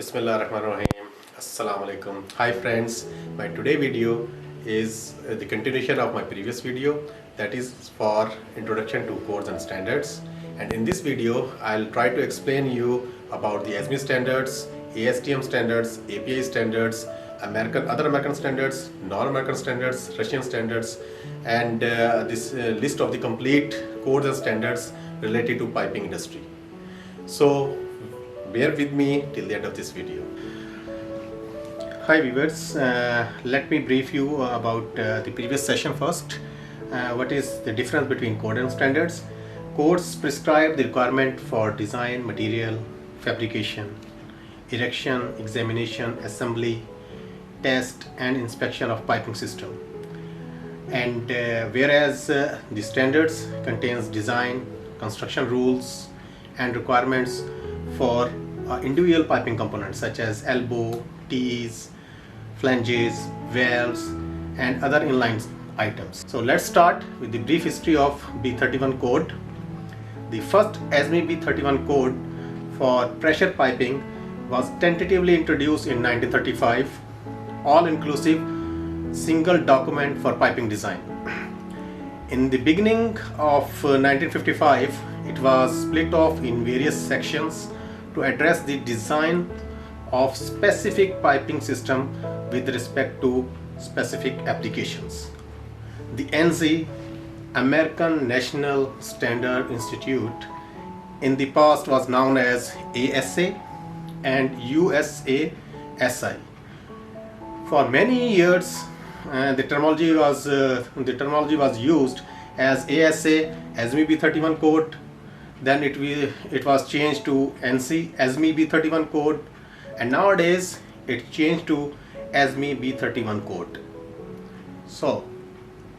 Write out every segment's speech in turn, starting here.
Bismillahirrahmanirrahim. Assalamu alaikum. Hi friends, my today video is the continuation of my previous video, that is for introduction to codes and standards. And in this video I'll try to explain you about the ASME standards, ASTM standards, API standards, other American standards, non-American standards, Russian standards, and this list of the complete codes and standards related to piping industry. So bear with me till the end of this video. Hi viewers, let me brief you about the previous session first. What is the difference between code and standards? Codes prescribe the requirement for design, material, fabrication, erection, examination, assembly, test and inspection of piping system. And whereas the standards contains design, construction rules and requirements for individual piping components such as elbow, tees, flanges, valves and other inline items. So let's start with the brief history of B31 code. The first ASME B31 code for pressure piping was tentatively introduced in 1935, all-inclusive single document for piping design. In the beginning of 1955, it was split off in various sections to address the design of specific piping system with respect to specific applications. The ANSI, American National Standard Institute, in the past was known as ASA and USASI. For many years, the terminology was used as ASA, ASME B31 code. Then it was changed to ANSI, ASME B31 code, and nowadays it changed to ASME B31 code. So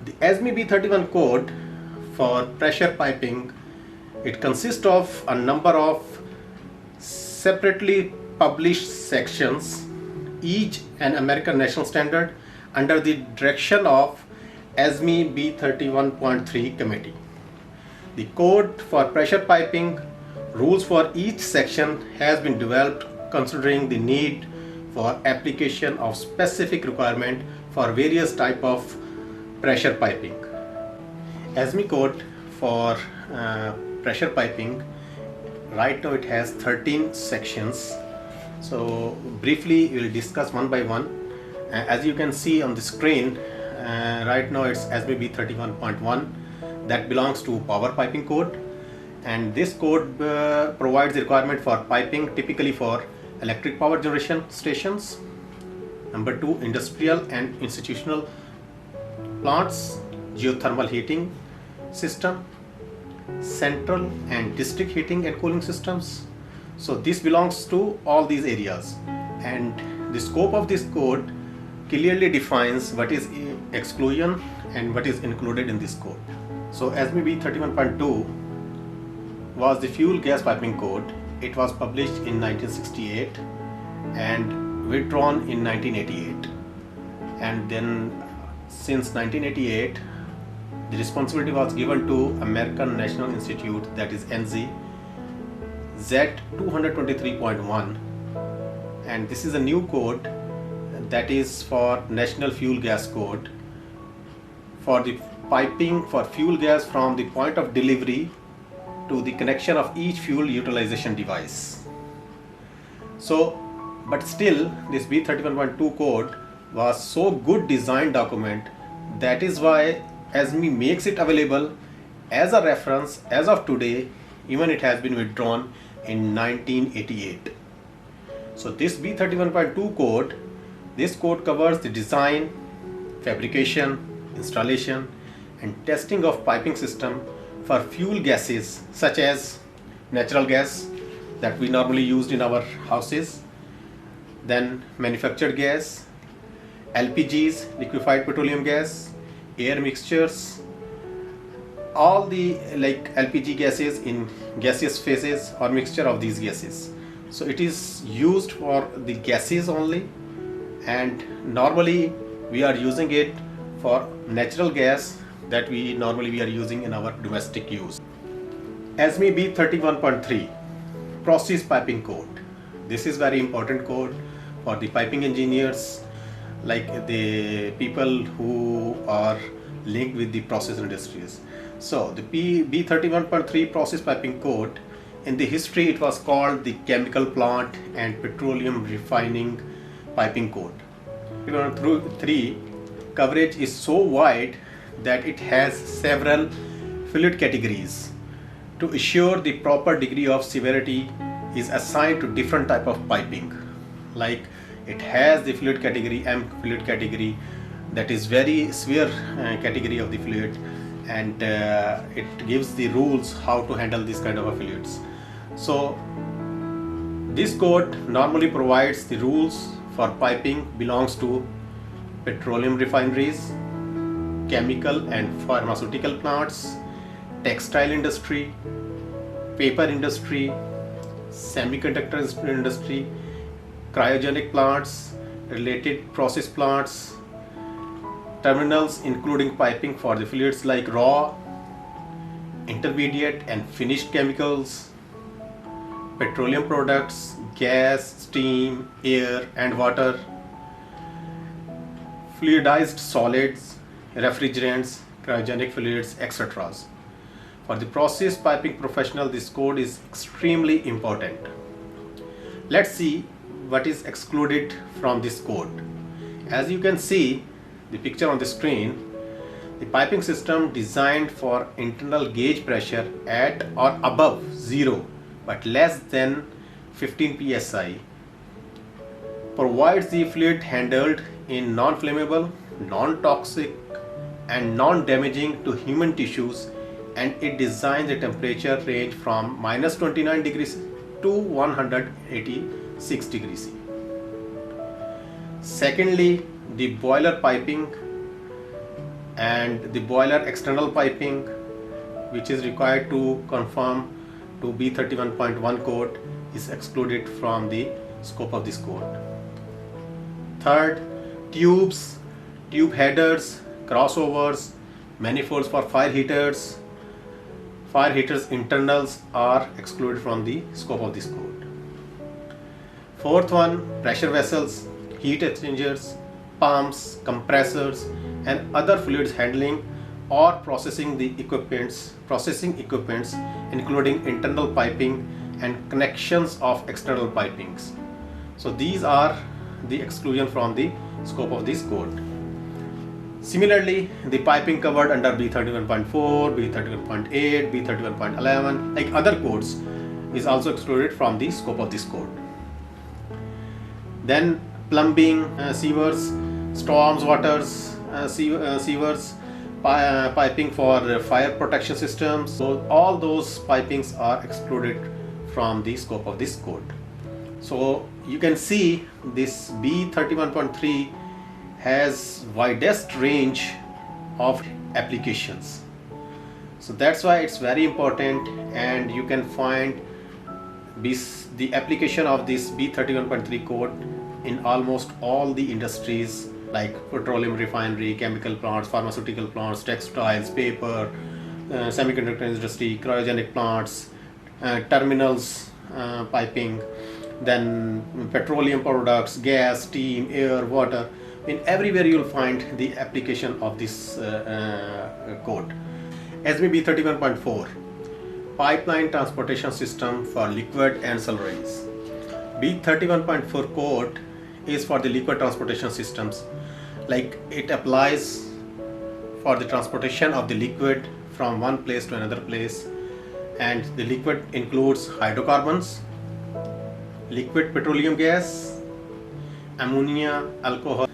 the ASME B31 code for pressure piping, it consists of a number of separately published sections, each an American national standard under the direction of ASME B31.3 committee. The code for pressure piping rules for each section has been developed considering the need for application of specific requirement for various type of pressure piping. ASME code for pressure piping, right now it has 13 sections. So briefly we will discuss one by one. As you can see on the screen, right now it's ASME B31.1, that belongs to power piping code, and this code provides the requirement for piping typically for electric power generation stations. Number 2, industrial and institutional plants, geothermal heating system, central and district heating and cooling systems. So this belongs to all these areas, and the scope of this code clearly defines what is exclusion and what is included in this code. So ASME B31.2 was the fuel gas piping code. It was published in 1968 and withdrawn in 1988, and then since 1988 the responsibility was given to American National Institute, that is ANSI, Z223.1, and this is a new code that is for National Fuel Gas Code for the piping for fuel gas from the point of delivery to the connection of each fuel utilization device. So, but still this B31.2 code was so good design document, that is why ASME makes it available as a reference as of today, even it has been withdrawn in 1988. So this B31.2 code, this code covers the design, fabrication, installation and testing of piping system for fuel gases such as natural gas that we normally used in our houses, then manufactured gas, LPGs, liquefied petroleum gas, air mixtures, all the like LPG gases in gaseous phases or mixture of these gases. So it is used for the gases only, and normally we are using it for natural gas that we are using in our domestic use. ASME B31.3 Process Piping Code. This is very important code for the piping engineers, like the people who are linked with the process industries. So the B31.3 process piping code, in the history it was called the chemical plant and petroleum refining piping code. B31.3 coverage is so wide that it has several fluid categories. To assure the proper degree of severity is assigned to different type of piping. Like it has the fluid category, M fluid category, that is very severe category of the fluid, and it gives the rules how to handle this kind of fluids. So this code normally provides the rules for piping belongs to petroleum refineries, chemical and pharmaceutical plants, textile industry, paper industry, semiconductor industry, cryogenic plants, related process plants, terminals including piping for the fluids like raw, intermediate and finished chemicals, petroleum products, gas, steam, air and water, fluidized solids, refrigerants, cryogenic fluids, etc. For the process piping professional, this code is extremely important. Let's see what is excluded from this code. As you can see the picture on the screen, the piping system designed for internal gauge pressure at or above 0 but less than 15 psi provides the fluid handled in non-flammable, non-toxic and non-damaging to human tissues, and it designs the temperature range from -29 degrees to 186 degrees C. Secondly, the boiler piping and the boiler external piping, which is required to conform to B31.1 code, is excluded from the scope of this code. Third, tubes, tube headers, crossovers, manifolds for fire heaters internals are excluded from the scope of this code. Fourth one, pressure vessels, heat exchangers, pumps, compressors and other fluids handling or processing equipments including internal piping and connections of external pipings. So these are the exclusion from the scope of this code. Similarly, the piping covered under B31.4, B31.8, B31.11 like other codes is also excluded from the scope of this code. Then plumbing, sewers, storms waters, sewers, piping for fire protection systems. So all those pipings are excluded from the scope of this code. So you can see this B31.3 has widest range of applications. So that's why it's very important, and you can find the application of this B31.3 code in almost all the industries like petroleum refinery, chemical plants, pharmaceutical plants, textiles, paper, semiconductor industry, cryogenic plants, terminals, piping, then petroleum products, gas, steam, air, water. In everywhere you will find the application of this code. SB B31.4, pipeline transportation system for liquid and slurries. B31.4 code is for the liquid transportation systems, like it applies for the transportation of the liquid from one place to another place, and the liquid includes hydrocarbons, liquid petroleum gas, ammonia, alcohol.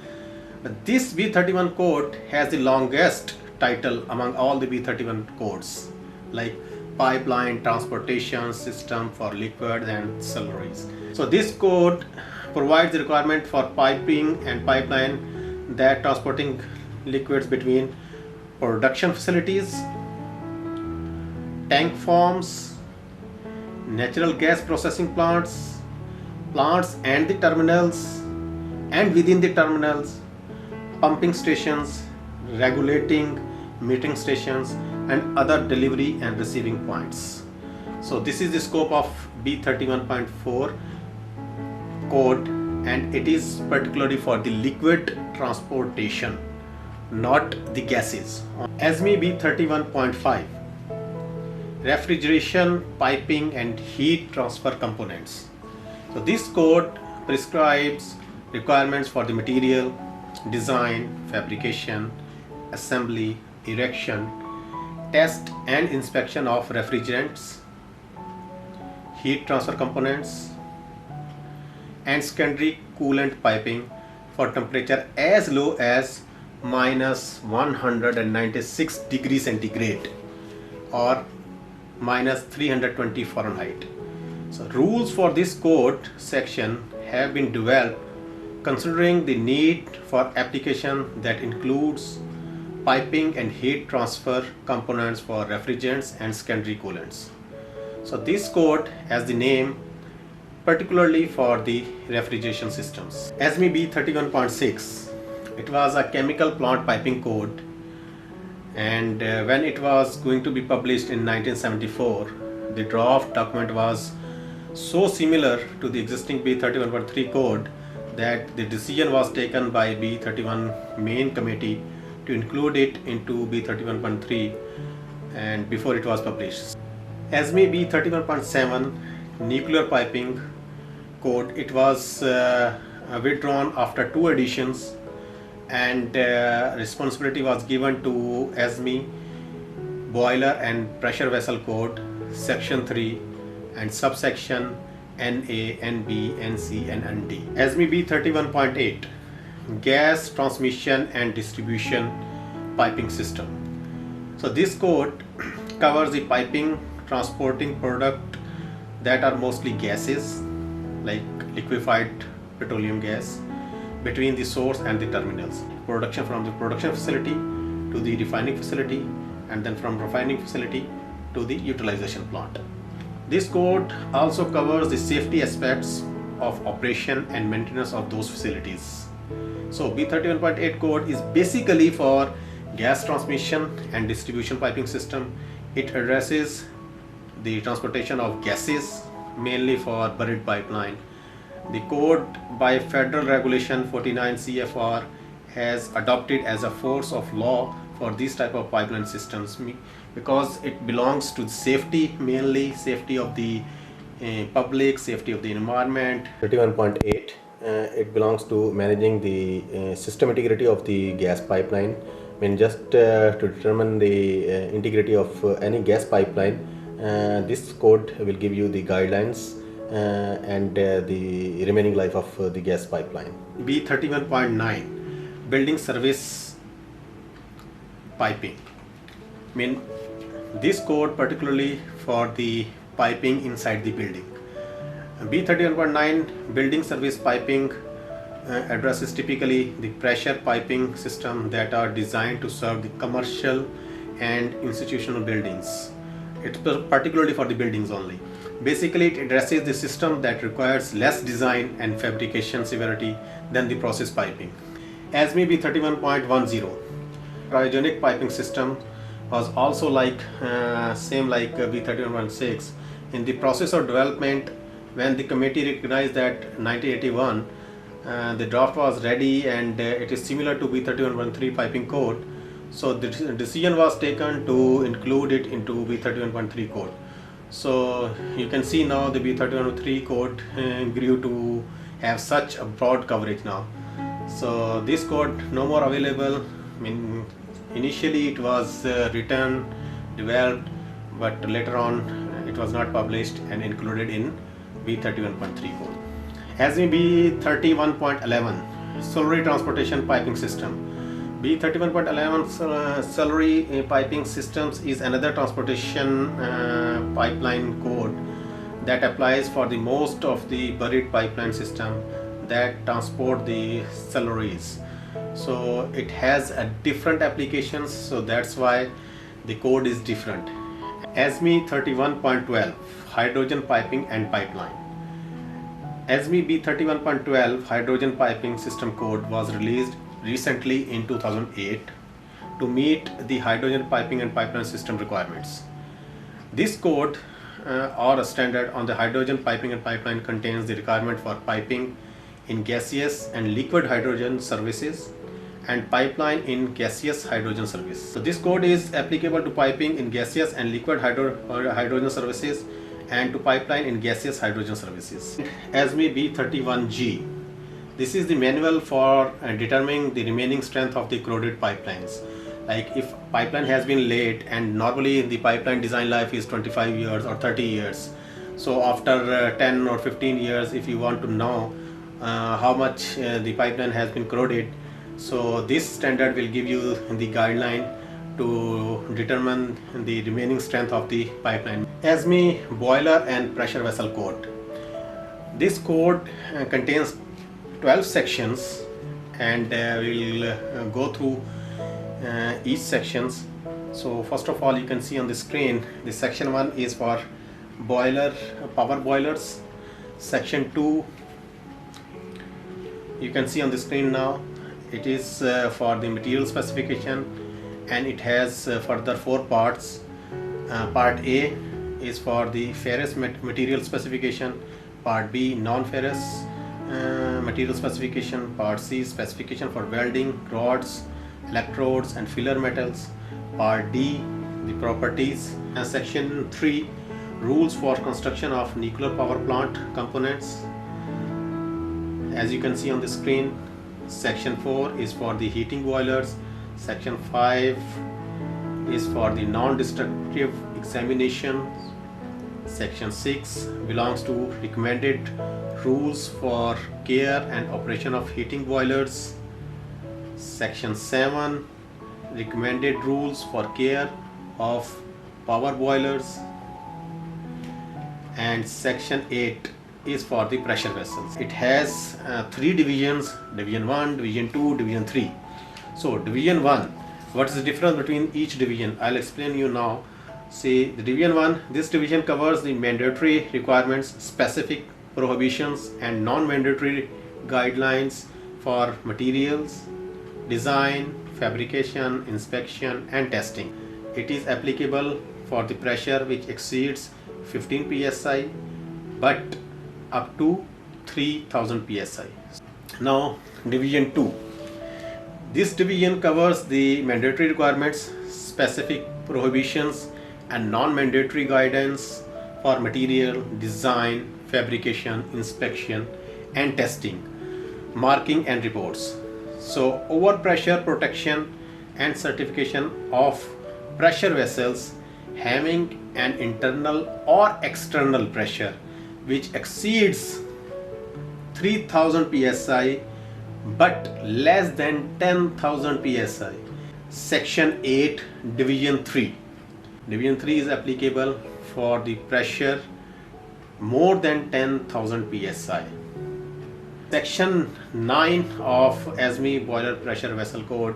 This B31 code has the longest title among all the B31 codes, like pipeline transportation system for liquid and slurries. So this code provides the requirement for piping and pipeline that transporting liquids between production facilities, tank farms, natural gas processing plants and the terminals, and within the terminals, pumping stations, regulating metering stations and other delivery and receiving points. So this is the scope of B31.4. code, and it is particularly for the liquid transportation, not the gases. ASME B31.5, refrigeration, piping and heat transfer components. So this code prescribes requirements for the material, design, fabrication, assembly, erection, test and inspection of refrigerants, heat transfer components and secondary coolant piping for temperature as low as minus 196 degrees centigrade or minus 320 Fahrenheit. So rules for this code section have been developed considering the need for application that includes piping and heat transfer components for refrigerants and secondary coolants. So this code has the name particularly for the refrigeration systems. ASME B31.6, it was a chemical plant piping code, and when it was going to be published in 1974, the draft document was so similar to the existing B31.3 code that the decision was taken by B31 main committee to include it into B31.3 and before it was published. ASME B31.7 nuclear piping code, it was withdrawn after 2 editions, and responsibility was given to ASME boiler and pressure vessel code section 3 and subsection NA, NB, NC and ND. ASME B31.8 gas transmission and distribution piping system. So this code covers the piping transporting product that are mostly gases like liquefied petroleum gas between the source and the terminals. Production from the production facility to the refining facility, and then from refining facility to the utilization plant. This code also covers the safety aspects of operation and maintenance of those facilities. So B31.8 code is basically for gas transmission and distribution piping system. It addresses the transportation of gases mainly for buried pipeline. The code by Federal Regulation 49 CFR has adopted as a force of law for these type of pipeline systems because it belongs to safety, mainly safety of the public, safety of the environment. 31.8 it belongs to managing the system integrity of the gas pipeline. Just to determine the integrity of any gas pipeline, this code will give you the guidelines and the remaining life of the gas pipeline. B31.9 building service piping. This code particularly for the piping inside the building. B31.9 building service piping addresses typically the pressure piping system that are designed to serve the commercial and institutional buildings. It's particularly for the buildings only. Basically, it addresses the system that requires less design and fabrication severity than the process piping. ASME B31.10 cryogenic piping system was also like same like B31.6. In the process of development, when the committee recognized that 1981 the draft was ready and it is similar to B31.3 piping code, so the decision was taken to include it into B31.3 code. So you can see now the B31.3 code grew to have such a broad coverage now. So this code no more available. Initially it was written, developed, but later on it was not published and included in B31.3 code. ASME B31.11 slurry transportation piping system. B31.11 slurry piping systems is another transportation pipeline code that applies for the most of the buried pipeline system that transport the slurries. So it has a different applications, so that's why the code is different. ASME 31.12 hydrogen piping and pipeline. ASME B31.12 hydrogen piping system code was released recently in 2008 to meet the hydrogen piping and pipeline system requirements. This code or a standard on the hydrogen piping and pipeline contains the requirement for piping in gaseous and liquid hydrogen services and pipeline in gaseous hydrogen service. So this code is applicable to piping in gaseous and liquid hydrogen services and to pipeline in gaseous hydrogen services. ASME B31G. This is the manual for determining the remaining strength of the corroded pipelines. Like if pipeline has been laid, and normally the pipeline design life is 25 years or 30 years. So after 10 or 15 years, if you want to know how much the pipeline has been corroded, so this standard will give you the guideline to determine the remaining strength of the pipeline. ASME boiler and pressure vessel code. This code contains 12 sections, and we will go through each sections. So first of all, you can see on the screen, the section 1 is for power boilers. Section 2, you can see on the screen now, it is for the material specification, and it has further 4 parts. Part A is for the ferrous material specification, part B non-ferrous material specification, part C specification for welding, rods, electrodes and filler metals, part D the properties, and section 3 rules for construction of nuclear power plant components. As you can see on the screen, section 4 is for the heating boilers, section 5 is for the non-destructive examination, section 6 belongs to recommended rules for care and operation of heating boilers, section 7 recommended rules for care of power boilers, and section 8 is for the pressure vessels. It has 3 divisions: division 1, division 2, division 3. So division 1, what is the difference between each division? I'll explain you now. See, the division 1, this division covers the mandatory requirements, specific prohibitions and non-mandatory guidelines for materials, design, fabrication, inspection and testing. It is applicable for the pressure which exceeds 15 psi but up to 3000 psi. Now division 2, this division covers the mandatory requirements, specific prohibitions and non-mandatory guidance for material, design, fabrication, inspection and testing, marking and reports. So overpressure protection and certification of pressure vessels having an internal or external pressure which exceeds 3000 psi but less than 10,000 psi. Section 8, division 3. Division 3 is applicable for the pressure more than 10,000 psi. Section 9 of ASME boiler pressure vessel code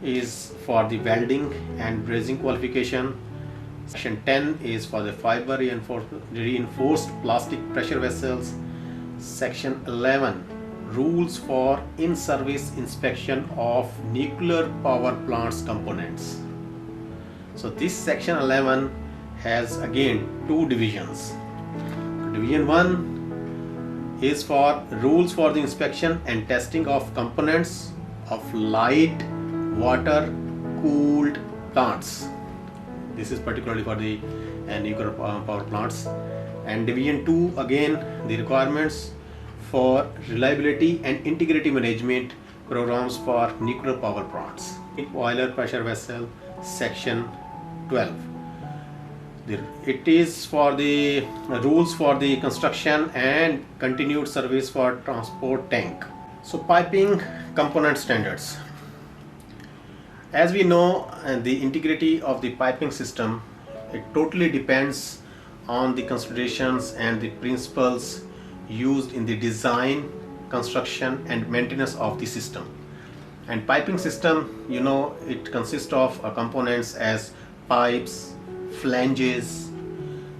is for the welding and brazing qualification. Section 10 is for the fiber reinforced plastic pressure vessels. Section 11, rules for in-service inspection of nuclear power plants components. So this section 11 has again 2 divisions. Division 1 is for rules for the inspection and testing of components of light water cooled plants. This is particularly for the nuclear power plants. And division 2, again the requirements for reliability and integrity management programs for nuclear power plants. Boiler pressure vessel, section 12. It is for the rules for the construction and continued service for transport tank. So piping component standards. As we know, the integrity of the piping system, it totally depends on the considerations and the principles used in the design, construction and maintenance of the system. And piping system, you know, it consists of components as pipes, flanges,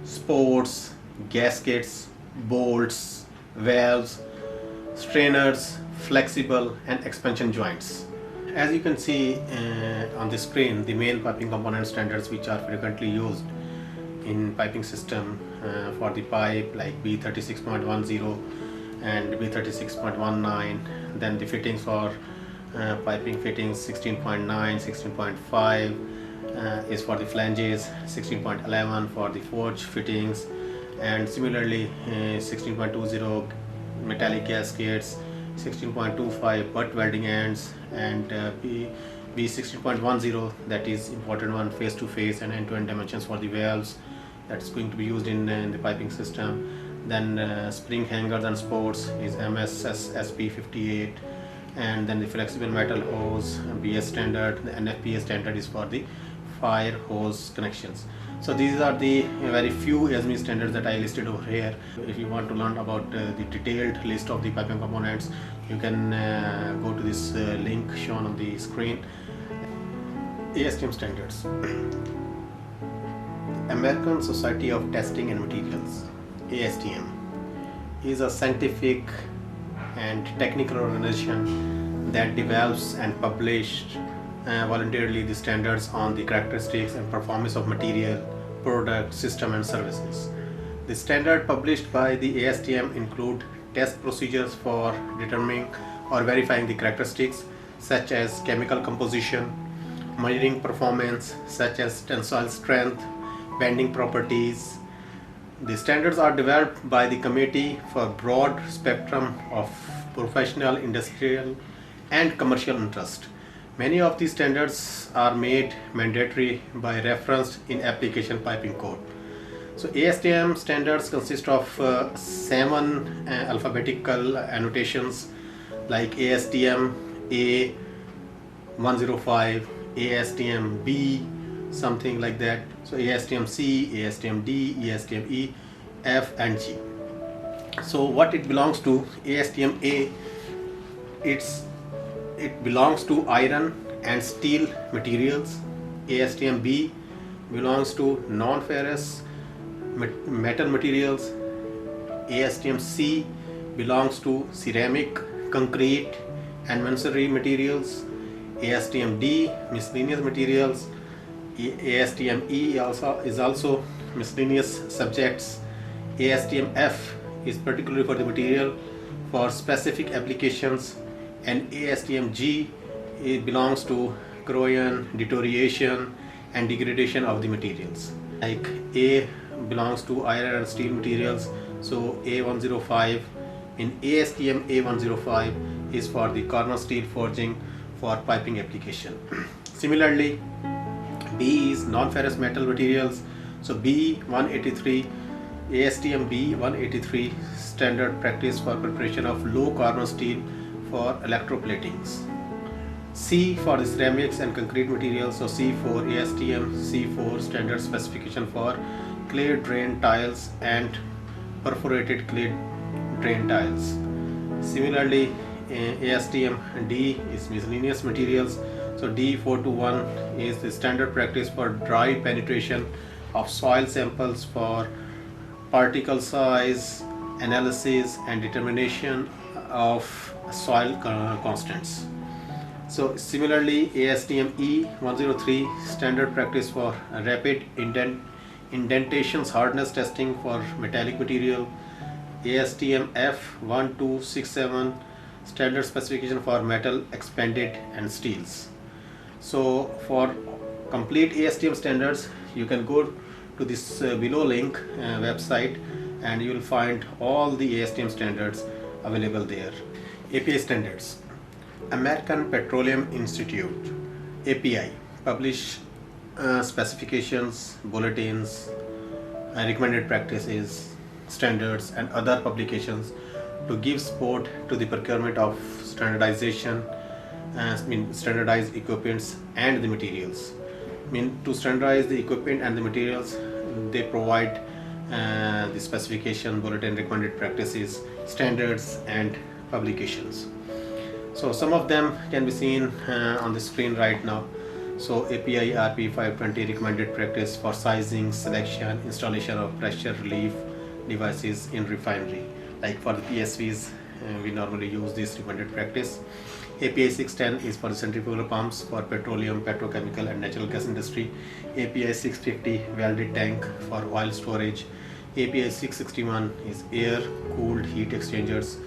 sports, gaskets, bolts, valves, strainers, flexible and expansion joints. As you can see on the screen, the main piping component standards which are frequently used in piping system for the pipe like B36.10 and B36.19. Then the fittings for piping fittings 16.9, 16.5 is for the flanges, 16.11 for the forge fittings, and similarly 16.20 metallic gaskets, 16.25 butt welding ends, and B16.10, that is important one, face to face and end-to-end dimensions for the valves that's going to be used in the piping system. Then spring hangers and sports is MSSSP58, and then the flexible metal hose BS standard. The NFPA standard is for the fire hose connections. So these are the very few ASME standards that I listed over here. If you want to learn about the detailed list of the piping components, you can go to this link shown on the screen. ASTM standards. American Society of Testing and Materials, ASTM, is a scientific and technical organization that develops and publishes voluntarily the standards on the characteristics and performance of material, product, system and services. The standard published by the ASTM include test procedures for determining or verifying the characteristics such as chemical composition, measuring performance such as tensile strength, bending properties. The standards are developed by the Committee for Broad Spectrum of Professional, Industrial and Commercial Interest. Many of these standards are made mandatory by reference in application piping code. So ASTM standards consist of 7 alphabetical annotations like ASTM A105, ASTM B, something like that. So ASTM C, ASTM D, ASTM E, F and G. So what it belongs to, ASTM A, it belongs to iron and steel materials. ASTM B belongs to non-ferrous metal materials. ASTM C belongs to ceramic, concrete and masonry materials. ASTM D, miscellaneous materials. ASTM E is also miscellaneous subjects. ASTM F is particularly for the material for specific applications, and ASTM G, it belongs to corrosion, deterioration and degradation of the materials. Like A belongs to iron and steel materials, so A105 in ASTM A105 is for the corner steel forging for piping application. Similarly, B is non-ferrous metal materials, so B183, ASTM B183 standard practice for preparation of low carbon steel for electroplatings. C for the ceramics and concrete materials, so C4, ASTM C4 standard specification for clay drain tiles and perforated clay drain tiles. Similarly, ASTM D is miscellaneous materials, so D421 is the standard practice for dry penetration of soil samples for particle size analysis and determination of soil constants. So similarly, ASTM E103 standard practice for rapid indentations hardness testing for metallic material. ASTM F1267 standard specification for metal expanded and steels. So for complete ASTM standards, you can go to this below link website and you will find all the ASTM standards available there. API standards. American Petroleum Institute, API, publish specifications, bulletins, recommended practices, standards and other publications to give support to the procurement of standardization, standardized equipments and the materials. To standardize the equipment and the materials, they provide the specification, bulletin, recommended practices, standards and publications. So some of them can be seen on the screen right now. So API RP520 recommended practice for sizing, selection, installation of pressure relief devices in refinery. Like for the PSVs, we normally use this recommended practice. API 610 is for centrifugal pumps for petroleum, petrochemical and natural gas industry. API 650 welded tank for oil storage. API 661 is air cooled heat exchangers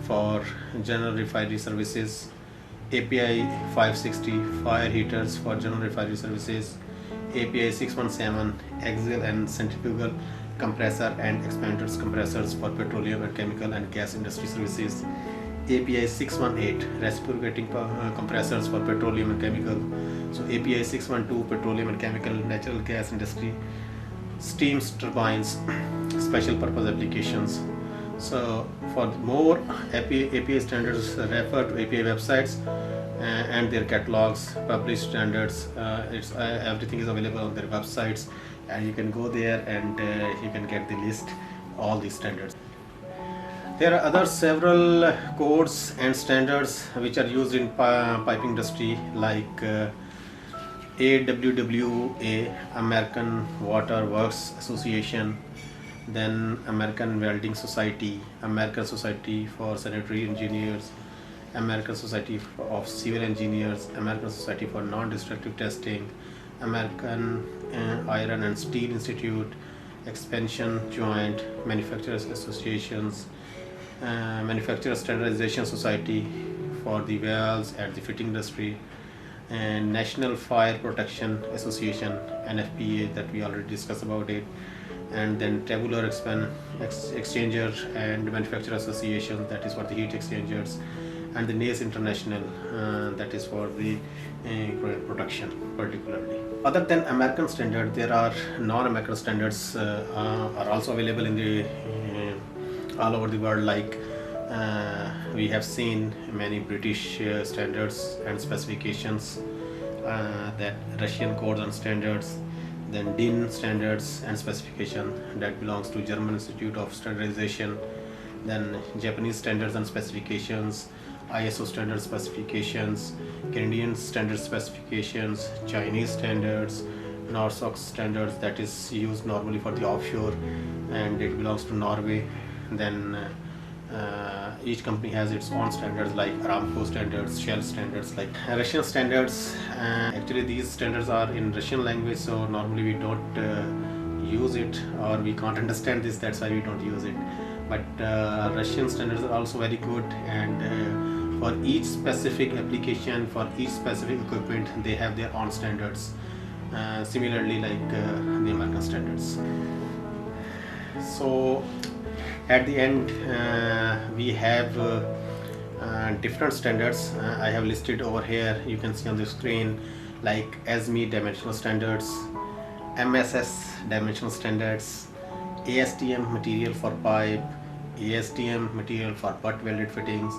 for general refinery services. API 560 fire heaters for general refinery services. API 617 axial and centrifugal compressor and expanders compressors for petroleum and chemical and gas industry services. API 618 reciprocating compressors for petroleum and chemical. So API 612 petroleum and chemical natural gas industry, steam turbines, special purpose applications. So for more API standards, refer to API websites and their catalogs, published standards. Everything is available on their websites, and you can go there and you can get the list, all these standards. There are other several codes and standards which are used in piping industry, like AWWA, American Water Works Association, then American Welding Society, American Society for Sanitary Engineers, American Society of Civil Engineers, American Society for Non-Destructive Testing, American Iron and Steel Institute, Expansion Joint Manufacturers Associations, Manufacturer Standardization Society for the valves and the fitting industry, and National Fire Protection Association, NFPA, that we already discussed about it, and then Tabular Exchanger and Manufacturer Association, that is for the heat exchangers, and the NACE International, that is for the production particularly. Other than American standard, there are non-American standards are also available in the all over the world, like we have seen many British standards and specifications, that Russian codes and standards, then DIN standards and specification that belongs to German Institute of Standardization, then Japanese standards and specifications, ISO standard specifications, Canadian standard specifications, Chinese standards, NORSOX standards, that is used normally for the offshore and it belongs to Norway. Then each company has its own standards, like Aramco standards, Shell standards, like Russian standards. Actually these standards are in Russian language, so normally we don't use it, or we can't understand this, that's why we don't use it. But Russian standards are also very good, and for each specific application, for each specific equipment, they have their own standards, similarly like the American standards. So at the end we have different standards. I have listed over here, you can see on the screen, like ASME dimensional standards, MSS dimensional standards, ASTM material for pipe, ASTM material for butt welded fittings,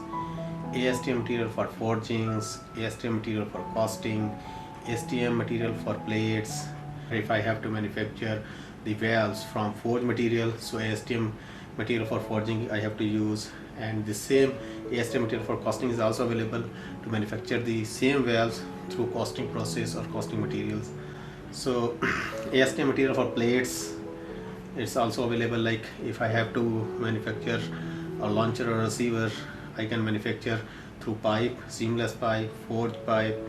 ASTM material for forgings, ASTM material for casting, ASTM material for plates. If I have to manufacture the valves from forged material, so ASTM material for forging I have to use, and the same ASTM material for casting is also available to manufacture the same valves through casting process or casting materials. So ASTM material for plates, it's also available, like if I have to manufacture a launcher or receiver, I can manufacture through pipe, seamless pipe, forged pipe,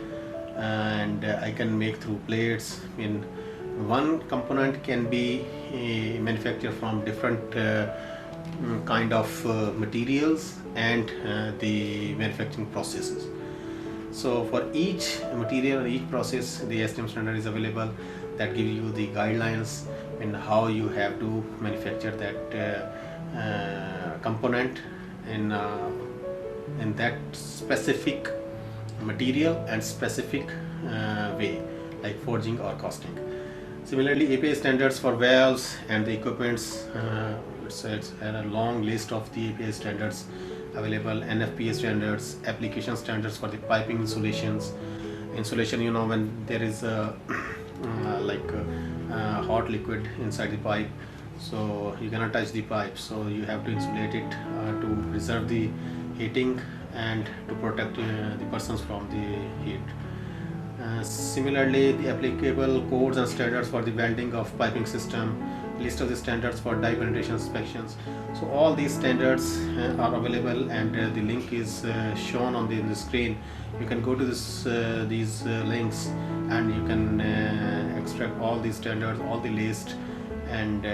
and I can make through plates. In one component can be manufactured from different kind of materials and the manufacturing processes. So for each material, each process, the ASTM standard is available that gives you the guidelines and how you have to manufacture that component in that specific material and specific way, like forging or casting. Similarly, API standards for valves and the equipments, it's a long list of the API standards available. NFPA standards, application standards for the piping insulations. Insulation, you know, when there is a hot liquid inside the pipe, so you cannot touch the pipe, so you have to insulate it to preserve the heating and to protect the persons from the heat. Similarly, the applicable codes and standards for the welding of piping system, list of the standards for dye penetration inspections. So all these standards are available, and the link is shown on the screen. You can go to these links, and you can extract all these standards, all the list, and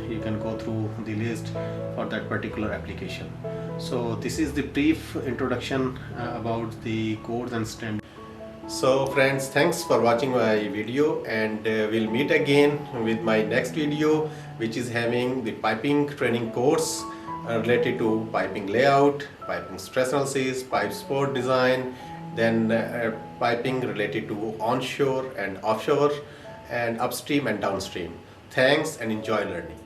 you can go through the list for that particular application. So this is the brief introduction about the codes and standards. So friends, thanks for watching my video, and we'll meet again with my next video, which is having the piping training course related to piping layout, piping stress analysis, pipe support design, then piping related to onshore and offshore, and upstream and downstream. Thanks and enjoy learning.